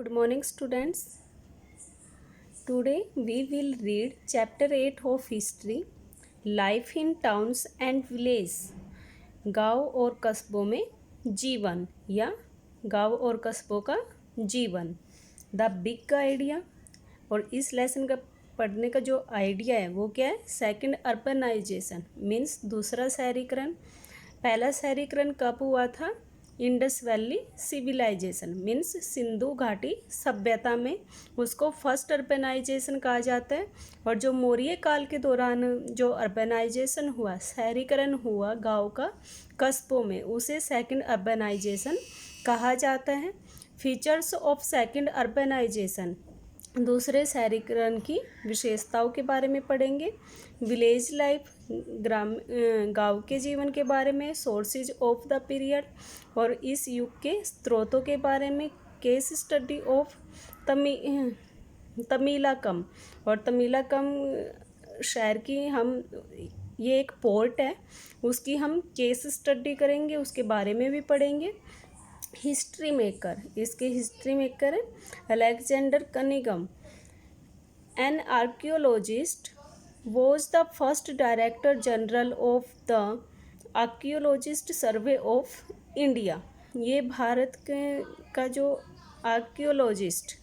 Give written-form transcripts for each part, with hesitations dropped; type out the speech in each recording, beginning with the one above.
Good morning, students. Today we will read chapter 8 of history, Life in Towns and Villages. गांव और कस्बों में जीवन या गांव और कस्बों का जीवन. The big idea. और इस लेसन का पढ़ने का जो आइडिया है वो क्या है? सेकंड अर्बनाइजेशन मीन्स दूसरा शहरीकरण. पहला शहरीकरण कब हुआ था? Indus valley civilization means Sindhu घाटी सभ्यता में उसको फर्स्ट अर्बनाइजेशन कहा जाता है. और जो मौर्य काल के दौरान जो अर्बनाइजेशन हुआ, शहरीकरण हुआ गांव का कस्बों में, उसे सेकंड अर्बनाइजेशन कहा जाता है. फीचर्स ऑफ सेकंड अर्बनाइजेशन, दूसरे शहरीकरण की विशेषताओं के बारे में पढ़ेंगे. विलेज लाइफ, गांव के जीवन के बारे में. सोर्सेज ऑफ द पीरियड, और इस युग के स्रोतों के बारे में. केस स्टडी ऑफ तमिलाकम, और तमिलाकम शहर की हम, ये एक पोर्ट है, उसकी हम केस स्टडी करेंगे, उसके बारे में भी पढ़ेंगे. हिस्ट्री मेकर, इसके हिस्ट्री मेकर है Alexander Cunningham. An archaeologist was the first director general of the archaeologist survey of India. ये भारत का जो आर्कियोलॉजिस्ट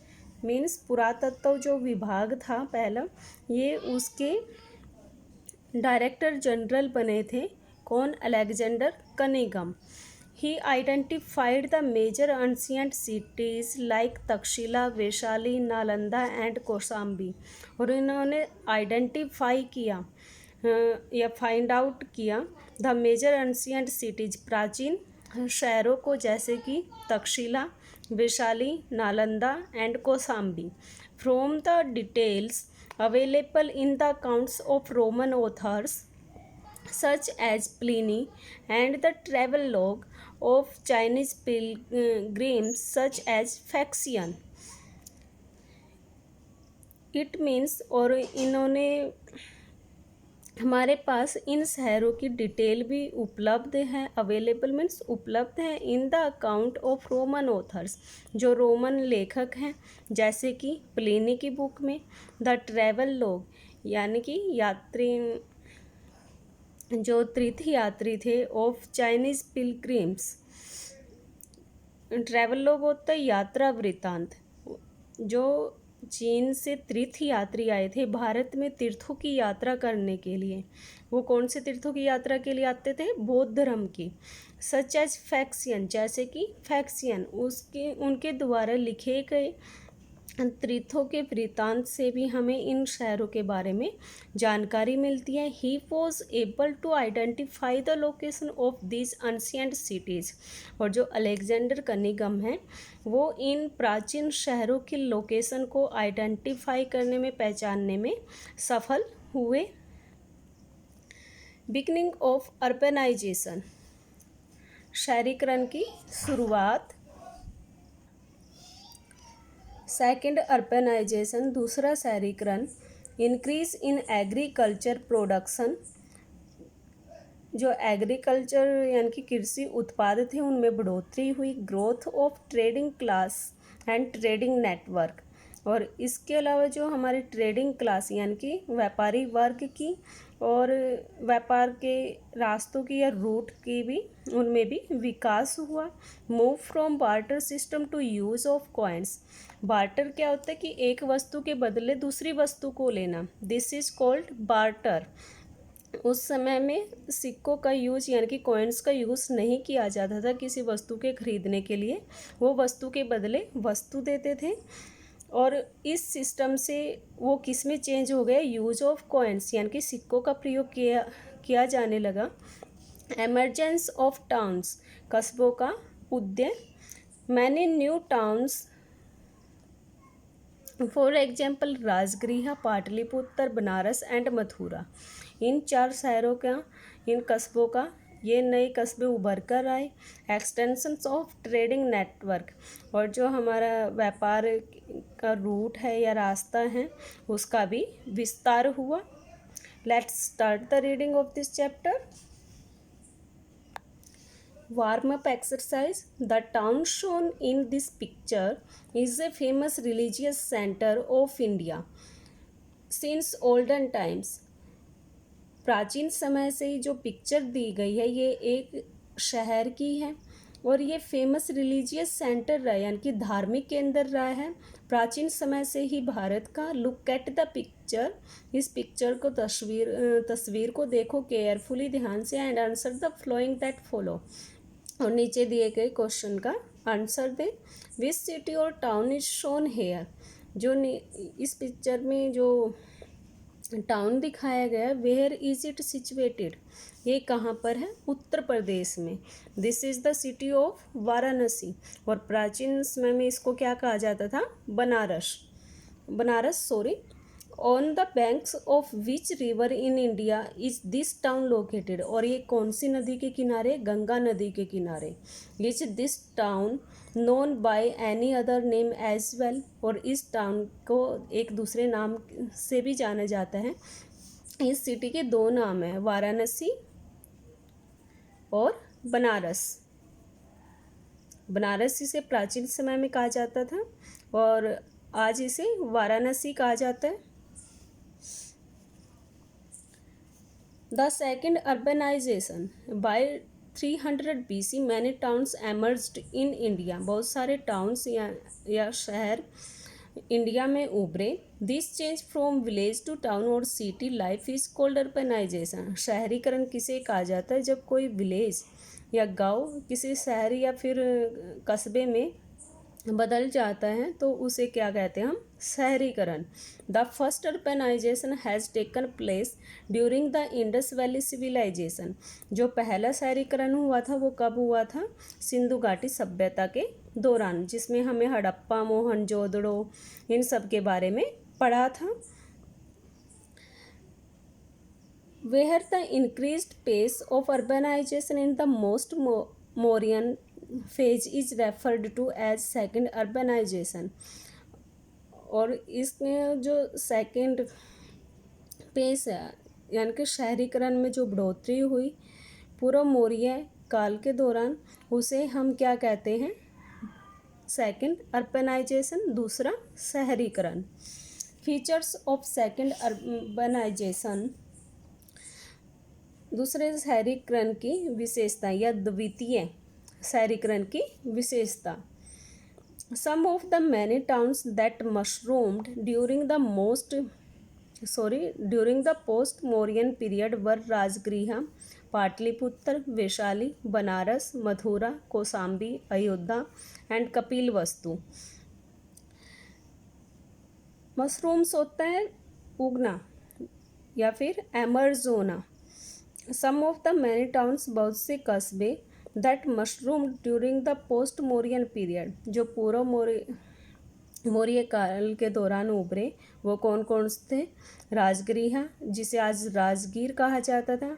मीन्स पुरातत्व जो विभाग था पहला, ये उसके डायरेक्टर जनरल बने थे. कौन? Alexander Cunningham. He identified the major ancient cities like Takshashila, Vaishali, Nalanda and Kaushambi. और इन्होंने आइडेंटिफाई किया या फाइंड आउट किया द मेजर एंशियंट सिटीज, प्राचीन शहरों को, जैसे कि Takshashila, Vaishali, Nalanda and Kaushambi. From the details available in the accounts of Roman authors such as Pliny and the travel log of Chinese pilgrims such as Faxian. It means, और इन्होंने हमारे पास इन शहरों की डिटेल भी उपलब्ध है. अवेलेबल मीन्स उपलब्ध है. In the account of Roman authors, जो रोमन लेखक हैं, जैसे कि प्लिनी की बुक में. द ट्रैवल लॉग, यानी कि यात्री, जो तीर्थ यात्री थे, of Chinese pilgrims. Travel log होता है यात्रा वृत्तांत. जो चीन से तीर्थ यात्री आए थे भारत में तीर्थों की यात्रा करने के लिए, वो कौन से तीर्थों की यात्रा के लिए आते थे? बौद्ध धर्म की. सच एज फैक्सियन, जैसे कि फैक्सियन, उसके उनके द्वारा लिखे गए तीर्थों के वृत्तांत से भी हमें इन शहरों के बारे में जानकारी मिलती है. He was able to identify the location of this ancient cities. और जो अलेक्जेंडर कनिगम हैं, वो इन प्राचीन शहरों की लोकेशन को आइडेंटिफाई करने में, पहचानने में सफल हुए. बिगनिंग ऑफ अर्बनाइजेशन, शहरीकरण की शुरुआत. सेकंड अर्बनाइजेशन, दूसरा शहरीकरण. इंक्रीज इन एग्रीकल्चर प्रोडक्शन, जो एग्रीकल्चर यानी कि कृषि उत्पाद थे उनमें बढ़ोतरी हुई. Growth of trading class and trading network, और इसके अलावा जो हमारी ट्रेडिंग क्लास यानी कि व्यापारी वर्ग की और व्यापार के रास्तों की या रूट की भी, उनमें भी विकास हुआ. Move from barter system to use of coins. Barter क्या होता है? कि एक वस्तु के बदले दूसरी वस्तु को लेना. This is called barter. उस समय में सिक्कों का यूज यानी कि कॉइन्स का यूज़ नहीं किया जाता था किसी वस्तु के खरीदने के लिए. वो वस्तु के बदले वस्तु देते थे. और इस सिस्टम से वो किस में चेंज हो गया? यूज ऑफ कॉइन्स यानी कि सिक्कों का प्रयोग किया जाने लगा. एमरजेंस ऑफ टाउन्स, कस्बों का उदय. Many new towns, for example Rajgriha, Pataliputra, Banaras and Mathura. इन चार शहरों का, इन कस्बों का, ये नए कस्बे उभर कर आए. एक्सटेंशंस ऑफ ट्रेडिंग नेटवर्क, और जो हमारा व्यापार का रूट है या रास्ता है उसका भी विस्तार हुआ. Let's start the reading of this chapter. warm up exercise. The town shown in this picture is a famous religious center of India since olden times. प्राचीन समय से ही जो पिक्चर दी गई है ये एक शहर की है और ये फेमस रिलीजियस सेंटर रहा है, यानी कि धार्मिक केंद्र रहा है प्राचीन समय से ही भारत का. Look at the picture. इस पिक्चर को तस्वीर को देखो केयरफुली, ध्यान से, and answer the flowing that follow. और नीचे दिए गए क्वेश्चन का आंसर दे. विच सिटी और टाउन इज शोन हेयर. जो इस पिक्चर में जो टाउन दिखाया गया, वेयर इज इट सिचुएटेड, ये कहाँ पर है, उत्तर प्रदेश में. This is the city of Varanasi. और प्राचीन समय में इसको क्या कहा जाता था, Banaras. On the banks of which river in India is this town located. और ये कौन सी नदी के किनारे, गंगा नदी के किनारे. Is this town known by any other name as well. और इस टाउन को एक दूसरे नाम से भी जाना जाता है. इस सिटी के दो नाम हैं, वाराणसी और बनारस. बनारस इसे प्राचीन समय में कहा जाता था और आज इसे वाराणसी कहा जाता है. The second urbanisation. By 300 BC many towns emerged in India. बहुत सारे टाउन्स या शहर इंडिया में उभरे. This change from village to town और city life is called urbanisation. शहरीकरण किसे कहा जाता है, जब कोई विलेज या गांव किसी शहर या फिर कस्बे में बदल जाता है तो उसे क्या कहते हैं हम, शहरीकरण. The first urbanization has taken place during the Indus valley civilization. जो पहला शहरीकरण हुआ था वो कब हुआ था, सिंधु घाटी सभ्यता के दौरान, जिसमें हमें हड़प्पा, मोहनजोदड़ो, इन सब के बारे में पढ़ा था. Where the increased pace of urbanization in the most Mauryan phase is referred to as second urbanization. और इसमें जो सेकेंड पेस है, यानी कि शहरीकरण में जो बढ़ोतरी हुई पूर्व मौर्य काल के दौरान, उसे हम क्या कहते हैं, सेकेंड अर्बनाइजेशन, दूसरा शहरीकरण. Features of second urbanisation. दूसरे शहरीकरण की विशेषता या द्वितीय शहरीकरण की विशेषता. Some of the many towns that mushroomed during the post Mauryan period were Rajgriha, Pataliputra, Vaishali, Banaras, Mathura, Kaushambi, Ayodhya and Kapilavastu. Mushrooms होता है उगना या फिर एमर्जोना. Some of the many towns, बहुत से कस्बे, that mushroom during the post Mauryan period, जो पूर्व मौर्य काल के दौरान उभरे, वो कौन कौन से थे, राजगृह, जिसे आज राजगीर कहा जाता था,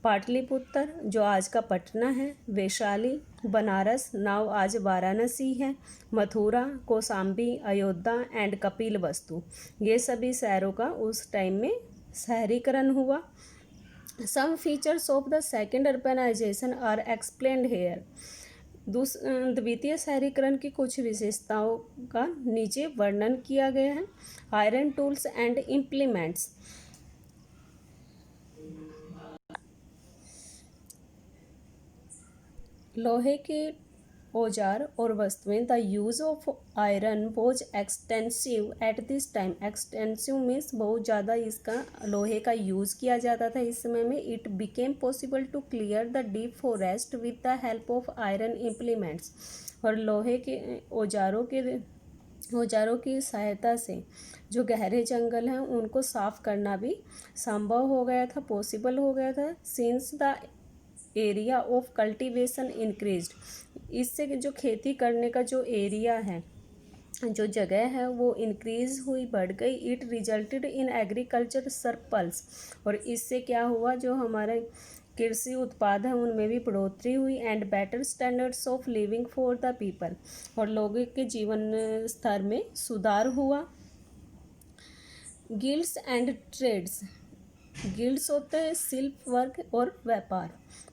पाटलिपुत्र, जो आज का पटना है, वैशाली, बनारस, नाव आज वाराणसी है, मथुरा, कौशाम्बी, अयोध्या एंड कपिलवस्तु. ये सभी शहरों का उस टाइम में शहरीकरण हुआ. Some features of the second urbanization are explained here. द्वितीय शहरीकरण की कुछ विशेषताओं का नीचे वर्णन किया गया है. Iron tools and implements. लोहे के औजार और वस्तुएं. The use of iron was extensive at this time. Extensive means बहुत ज़्यादा इसका लोहे का यूज़ किया जाता था इस समय में. It became possible to clear the deep forest with the help of iron implements. और लोहे के औजारों की सहायता से जो गहरे जंगल हैं उनको साफ करना भी संभव हो गया था, पॉसिबल हो गया था. Since the area of cultivation increased. इससे जो खेती करने का जो एरिया है, जो जगह है, वो इंक्रीज हुई, बढ़ गई. It resulted in agriculture surplus. और इससे क्या हुआ, जो हमारे कृषि उत्पाद हैं उनमें भी बढ़ोतरी हुई. And better standards of living for the people. और लोगों के जीवन स्तर में सुधार हुआ. Guilds and trades. गिल्ड्स होते हैं शिल्प वर्ग और व्यापार।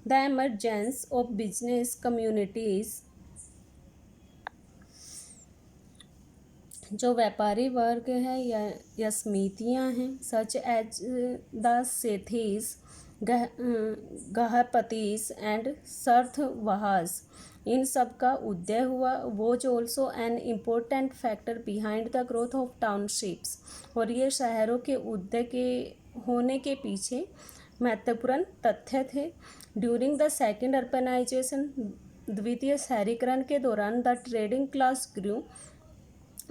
The emergence of business communities, जो व्यापारी वर्ग है या समितियाँ हैं, सच एज द सेथीज, गहपतीस एंड सर्थवाहास, इन सब का उदय हुआ। Was also an important factor behind the growth of townships, और ये शहरों के उदय के होने के पीछे महत्वपूर्ण तथ्य थे। ड्यूरिंग द सेकेंड अर्बनाइजेशन, द्वितीय शहरीकरण के दौरान द ट्रेडिंग क्लास ग्रू,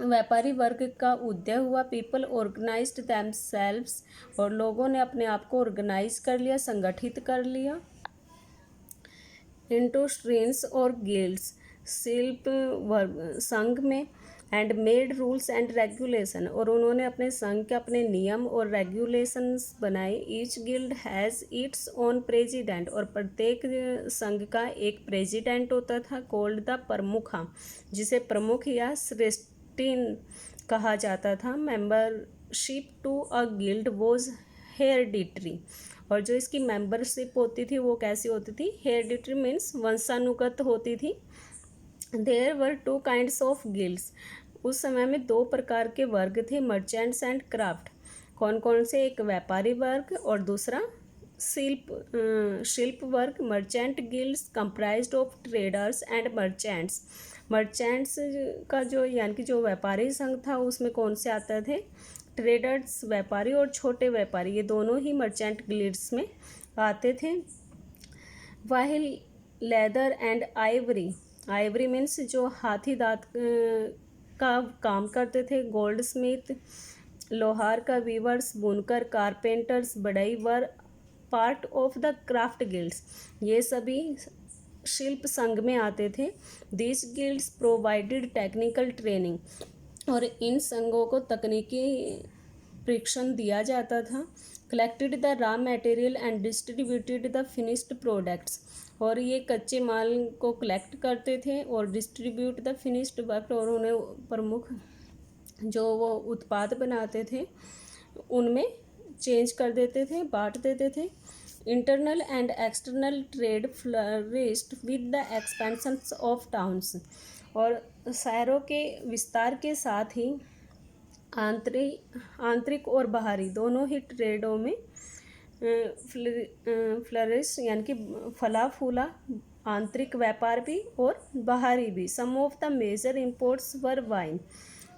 व्यापारी वर्ग का उदय हुआ। पीपल ऑर्गेनाइज्ड देमसेल्व्स, और लोगों ने अपने आप को ऑर्गेनाइज कर लिया, संगठित कर लिया। इनटू स्ट्रीन्स और गिल्ड्स, शिल्प वर्ग संघ में। And made rules and regulation, और उन्होंने अपने संघ के अपने नियम और रेगुलेशंस बनाए। Each guild has its own president, और प्रत्येक संघ का एक प्रेजिडेंट होता था, कॉल्ड द प्रमुखा, जिसे प्रमुख या श्रेष्ठीन कहा जाता था। Membership to a guild was hereditary, और जो इसकी मेंबरशिप होती थी वो कैसी होती थी? हेरेडिटरी मीन्स वंशानुगत होती थी। There were two kinds of guilds, उस समय में दो प्रकार के वर्ग थे, मर्चेंट्स एंड क्राफ्ट। कौन कौन से? एक व्यापारी वर्ग और दूसरा शिल्प वर्ग। Merchant guilds comprised of traders and merchants, merchants का जो यानी कि जो व्यापारी संघ था उसमें कौन से आते थे? ट्रेडर्स व्यापारी और छोटे व्यापारी, ये दोनों ही मर्चेंट गिल्ड्स में आते थे। While leather and ivory, ivory means जो हाथी दांत का काम करते थे, गोल्ड स्मिथ, लोहार का, वीवर्स, बुनकर, कारपेंटर्स, बढ़ई were part of the craft guilds, ये सभी शिल्प संघ में आते थे। This guilds provided technical training, और इन संघों को तकनीकी प्रशिक्षण दिया जाता था। Collected the raw material and distributed the finished products, और ये कच्चे माल को कलेक्ट करते थे और डिस्ट्रीब्यूट द फिनिश्ड प्रोडक्ट, और उन्हें प्रमुख जो वो उत्पाद बनाते थे उनमें चेंज कर देते थे, बांट देते थे। Internal and external trade flourished with the expansions of towns, और शहरों के विस्तार के साथ ही आंतरिक और बाहरी दोनों ही ट्रेडों में फ्लरिश यानी कि फला फूला, आंतरिक व्यापार भी और बाहरी भी। Some of the major imports were wine,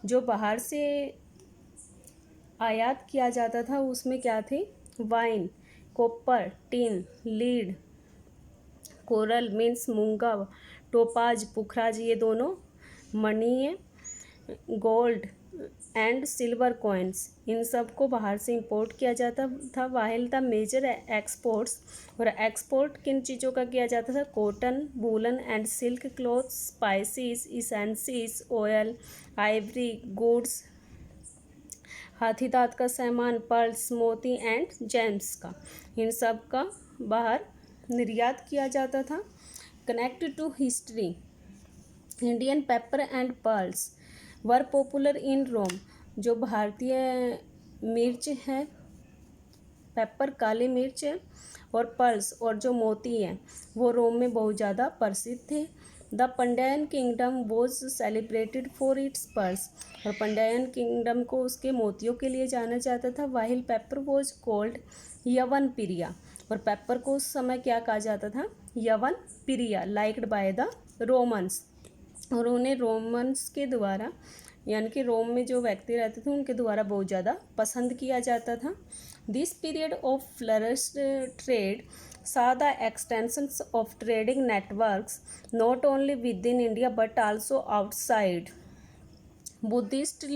जो बाहर से आयात किया जाता था उसमें क्या थे? Wine, copper, tin, lead, coral means मूंगा, टोपाज, पुखराज, ये दोनों मणि है, गोल्ड एंड सिल्वर कॉइन्स, इन सब को बाहर से इंपोर्ट किया जाता था। वाहिल द मेजर एक्सपोर्ट्स, और एक्सपोर्ट किन चीज़ों का किया जाता था? Cotton, woollen and silk cloth, spices, essences, oil, ivory, goods, हाथी दांत का सामान, पर्ल्स, मोती एंड जेम्स का, इन सब का बाहर निर्यात किया जाता था। Connected to history, Indian pepper and pearls were popular in Rome, जो भारतीय मिर्च है, पेपर काली मिर्च है, और पर्ल्स और जो मोती हैं वो रोम में बहुत ज़्यादा प्रसिद्ध थे। The Pandyan kingdom was celebrated for its pearls, और पंड्यायन किंगडम को उसके मोतियों के लिए जाना जाता था। वाहिल पेपर वॉज कॉल्ड यवन पिरिया, और पेपर को उस समय क्या कहा जाता था? यवन पिरिया, लाइक्ड बाय द रोमन्स, और उन्हें रोमन्स के द्वारा यानी कि रोम में जो व्यक्ति रहते थे उनके द्वारा बहुत ज़्यादा पसंद किया जाता था। This period of flourished trade saw the extensions of trading networks not only within India but also outside. Buddhist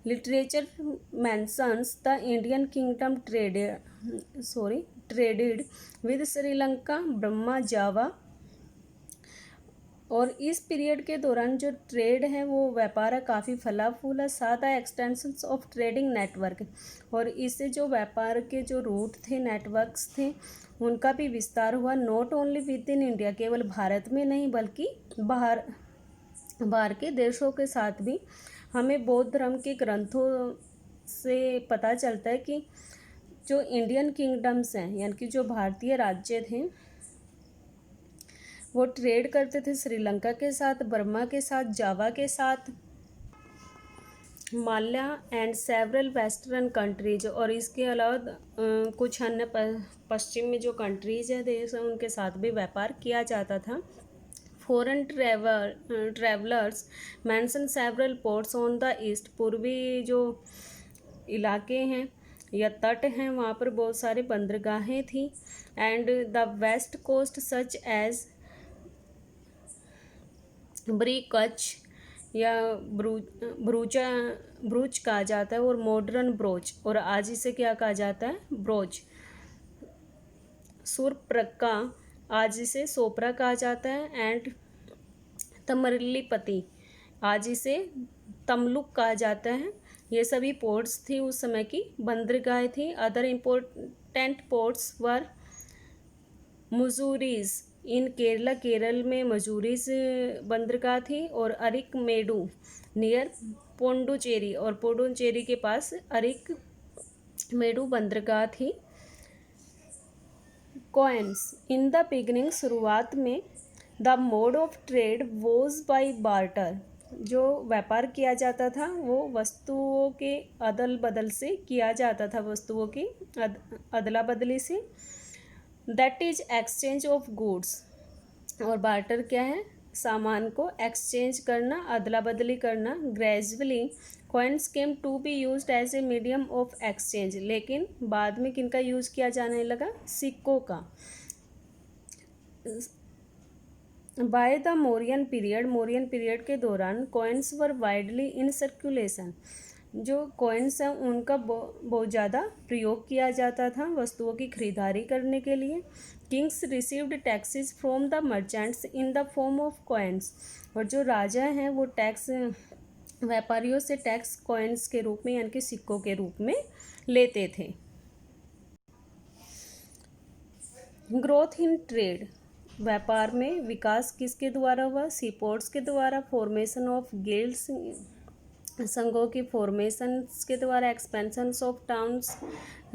literature mentions the Indian kingdom traded with Sri Lanka, Burma, Java, और इस पीरियड के दौरान जो trade है वो व्यापार है काफ़ी फला फूला। सादा एक्सटेंशंस ऑफ ट्रेडिंग नेटवर्क, और इससे जो व्यापार के जो रूट थे, नेटवर्क्स थे, उनका भी विस्तार हुआ। Not only with in India, केवल भारत में नहीं बल्कि बाहर के देशों के साथ भी। हमें बौद्ध धर्म के ग्रंथों से पता चलता है कि जो इंडियन किंगडम्स हैं यानी कि जो भारतीय राज्य थे वो ट्रेड करते थे श्रीलंका के साथ, बर्मा के साथ, जावा के साथ, Mallya and several western countries, और इसके अलावा कुछ अन्य पश्चिम में जो कंट्रीज है देश हैं उनके साथ भी व्यापार किया जाता था। Foreign travellers mention several ports on the east, पूर्वी जो इलाके हैं या तट हैं वहाँ पर बहुत सारे बंदरगाहें थी। And the west coast such as ब्री कच्छ या ब्रूच कहा जाता है, और मॉडर्न ब्रोच, और आज इसे क्या कहा जाता है, ब्रोच। सुरप्रक्का आज इसे सोपरा कहा जाता है। एंड तमरलीपति आज इसे तमलुक कहा जाता है। ये सभी पोर्ट्स थी उस समय की, बंदरगाह थी। अदर इम्पोर्टेंट पोर्ट्स वर मुजूरीज इन केरला, केरल में मजूरीज बंदरगाह थी, और अरिक मेडू नियर पोंडुचेरी, और पोंडुचेरी के पास अरिक मेडू बंदरगाह थी। कॉइन्स इन द बिगनिंग, शुरुआत में the mode of trade was by barter, जो व्यापार किया जाता था वो वस्तुओं के अदल बदल से किया जाता था, वस्तुओं की अदला बदली से। That is exchange of goods, और बार्टर क्या है, सामान को एक्सचेंज करना, अदला बदली करना। Gradually coins came to be used as a medium of exchange, लेकिन बाद में किनका यूज़ किया जाने लगा, सिक्कों का। By the Mauryan period, Mauryan period के दौरान coins were widely in circulation, जो कॉइन्स हैं उनका बहुत ज़्यादा प्रयोग किया जाता था वस्तुओं की खरीदारी करने के लिए। Kings received taxes from the merchants in the form of coins, और जो राजा हैं वो टैक्स, व्यापारियों से टैक्स कॉइन्स के रूप में यानी कि सिक्कों के रूप में लेते थे। ग्रोथ इन ट्रेड, व्यापार में विकास किसके द्वारा हुआ, सीपोर्ट्स के द्वारा। फॉर्मेशन ऑफ गिल्ड्स, संघों की फॉर्मेशन के द्वारा। एक्सपेंशंस ऑफ टाउन्स,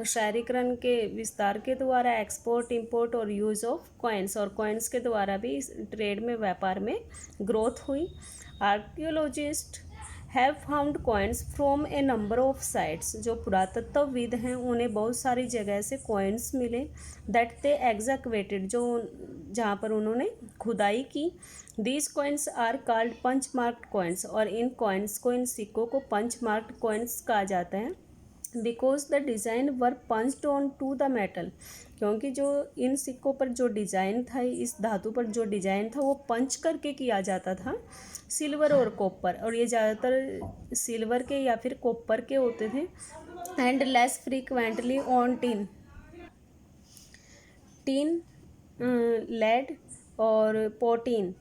शहरीकरण के विस्तार के द्वारा। एक्सपोर्ट, इंपोर्ट और यूज़ ऑफ कॉइन्स, और कॉइन्स के द्वारा भी इस ट्रेड में, व्यापार में ग्रोथ हुई। Archaeologist have found coins from A number of sites, जो पुरातत्वविद हैं उन्हें बहुत सारी जगह से कॉइन्स मिले। दैट दे एग्जैक्वेटेड, जो जहाँ पर उन्होंने खुदाई की। These coins are called punch marked coins, और इन कॉइन्स को, इन सिक्कों को पंच मार्क्ड कॉइन्स कहा जाता है। Because the design were punched on to the metal, क्योंकि जो इन सिक्कों पर जो डिज़ाइन था, इस धातु पर जो डिज़ाइन था वो पंच करके किया जाता था, सिल्वर और कॉपर, और ये ज़्यादातर सिल्वर के या फिर कॉपर के होते थे। And less frequently on tin, tin, lead और पोटीन।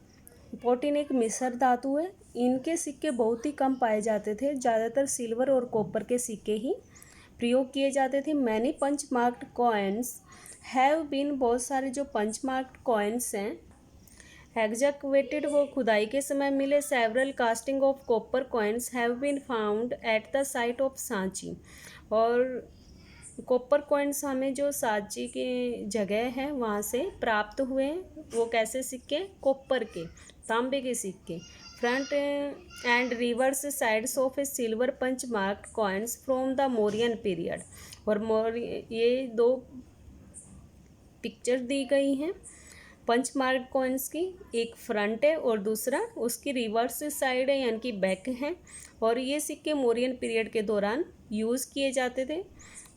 पोटीन एक मिश्र धातु है, इनके सिक्के बहुत ही कम पाए जाते थे, ज़्यादातर सिल्वर और कॉपर के सिक्के ही प्रयोग किए जाते थे। Many punch marked coins have been, बहुत सारे जो पंच मार्क्ड कॉइन्स हैं एग्जैक्वेटेड, वो खुदाई के समय मिले। Several casting of copper coins have been found at the site of Sanchi, और कॉपर कॉइन्स हमें जो सांची की जगह है वहाँ से प्राप्त हुए हैं। वो कैसे सिक्के, कॉपर के, तांबे के सिक्के। Front and reverse sides of a silver punch marked coins from the Mauryan period, और ये दो पिक्चर दी गई हैं पंच मार्क्ड कॉइन्स की, एक फ्रंट है और दूसरा उसकी रिवर्स साइड है यानी कि बैक है, और ये सिक्के मौर्यन पीरियड के दौरान यूज़ किए जाते थे।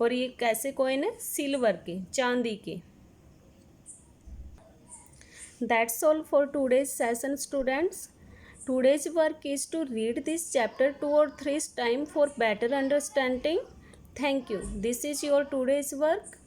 और ये कैसे कॉइन है, सिल्वर के, चांदी के। That's all for today's session students. Today's work is to read this chapter 2 or 3 times for better understanding. Thank you. This is your today's work.